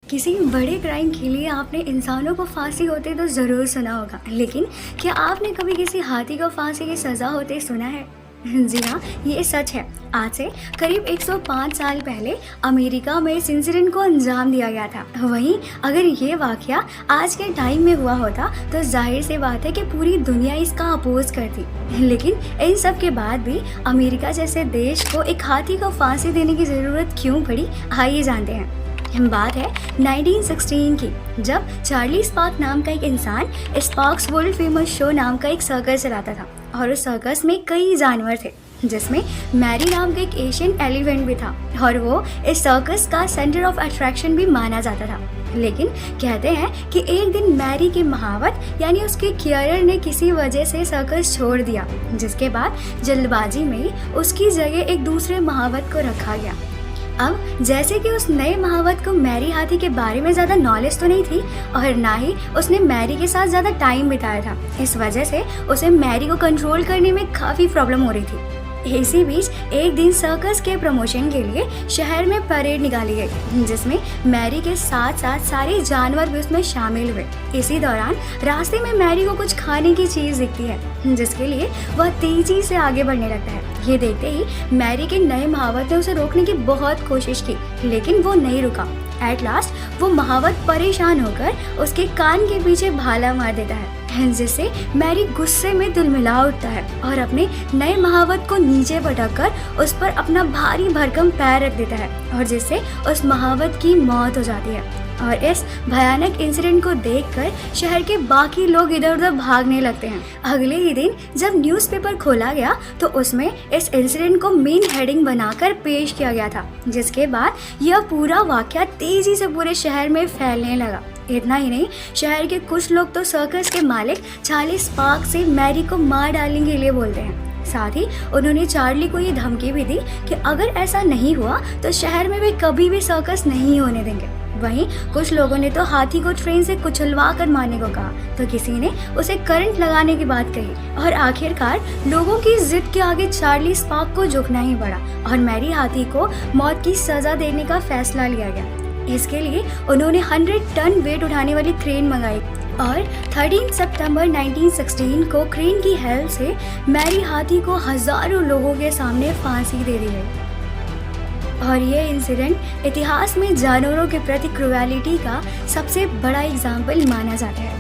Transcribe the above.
किसी बड़े क्राइम के लिए आपने इंसानों को फांसी होते तो ज़रूर सुना होगा, लेकिन क्या आपने कभी किसी हाथी को फांसी की सज़ा होते सुना है? जी हाँ, ये सच है। आज से करीब 105 साल पहले अमेरिका में इस इंसिडेंट को अंजाम दिया गया था। वहीं अगर ये वाकया आज के टाइम में हुआ होता तो जाहिर सी बात है कि पूरी दुनिया इसका अपोज करती। लेकिन इन सब के बाद भी अमेरिका जैसे देश को एक हाथी को फांसी देने की ज़रूरत क्यों पड़ी, आइए जानते हैं। बात है 1916 की, जब चार्ली स्पार्क नाम का एक इंसान स्पार्क्स वर्ल्ड फेमस शो नाम का एक सर्कस चलाता था और उस सर्कस में कई जानवर थे, जिसमें मैरी नाम का एक एशियन एलिफेंट भी था और वो इस सर्कस का सेंटर ऑफ अट्रैक्शन भी माना जाता था। लेकिन कहते हैं कि एक दिन मैरी के महावत यानी उसके केयरर ने किसी वजह से सर्कस छोड़ दिया, जिसके बाद जल्दबाजी में उसकी जगह एक दूसरे महावत को रखा गया। अब जैसे कि उस नए महावत को मैरी हाथी के बारे में ज़्यादा नॉलेज तो नहीं थी और ना ही उसने मैरी के साथ ज़्यादा टाइम बिताया था, इस वजह से उसे मैरी को कंट्रोल करने में काफ़ी प्रॉब्लम हो रही थी। इसी बीच एक दिन सर्कस के प्रमोशन के लिए शहर में परेड निकाली गई, जिसमें मैरी के साथ साथ सारे जानवर भी उसमें शामिल हुए। इसी दौरान रास्ते में मैरी को कुछ खाने की चीज़ दिखती है, जिसके लिए वह तेजी से आगे बढ़ने लगता है। ये देखते ही मैरी के नए महावत ने उसे रोकने की बहुत कोशिश की, लेकिन वो नहीं रुका। एट लास्ट वो महावत परेशान होकर उसके कान के पीछे भाला मार देता है, जिससे मैरी गुस्से में तिलमिला उठता है और अपने नए महावत को नीचे पटक कर उस पर अपना भारी भरकम पैर रख देता है और जिससे उस महावत की मौत हो जाती है। और इस भयानक इंसिडेंट को देखकर शहर के बाकी लोग इधर उधर भागने लगते हैं। अगले ही दिन जब न्यूज़पेपर खोला गया तो उसमें इस इंसिडेंट को मेन हेडिंग बनाकर पेश किया गया था, जिसके बाद यह पूरा वाकया तेजी से पूरे शहर में फैलने लगा। इतना ही नहीं, शहर के कुछ लोग तो सर्कस के मालिक चार्ली स्पार्क से मैरी को मार डालने के लिए बोलते हैं। साथ ही उन्होंने चार्ली को ये धमकी भी दी कि अगर ऐसा नहीं हुआ तो शहर में वे कभी भी सर्कस नहीं होने देंगे। वहीं कुछ लोगों ने तो हाथी को ट्रेन से कुचलवा कर मारने को कहा, तो किसी ने उसे करंट लगाने की बात कही और आखिरकार लोगों की जिद के आगे चार्ली स्पार्क को झुकना ही पड़ा और मैरी हाथी को मौत की सजा देने का फैसला लिया गया। इसके लिए उन्होंने 100 टन वेट उठाने वाली क्रेन मंगाई और 13 सितंबर 1916 को क्रेन की हेल्प से मैरी हाथी को हजारों लोगों के सामने फांसी दे दी गई। और ये इंसिडेंट इतिहास में जानवरों के प्रति क्रूएलिटी का सबसे बड़ा एग्जाम्पल माना जाता है।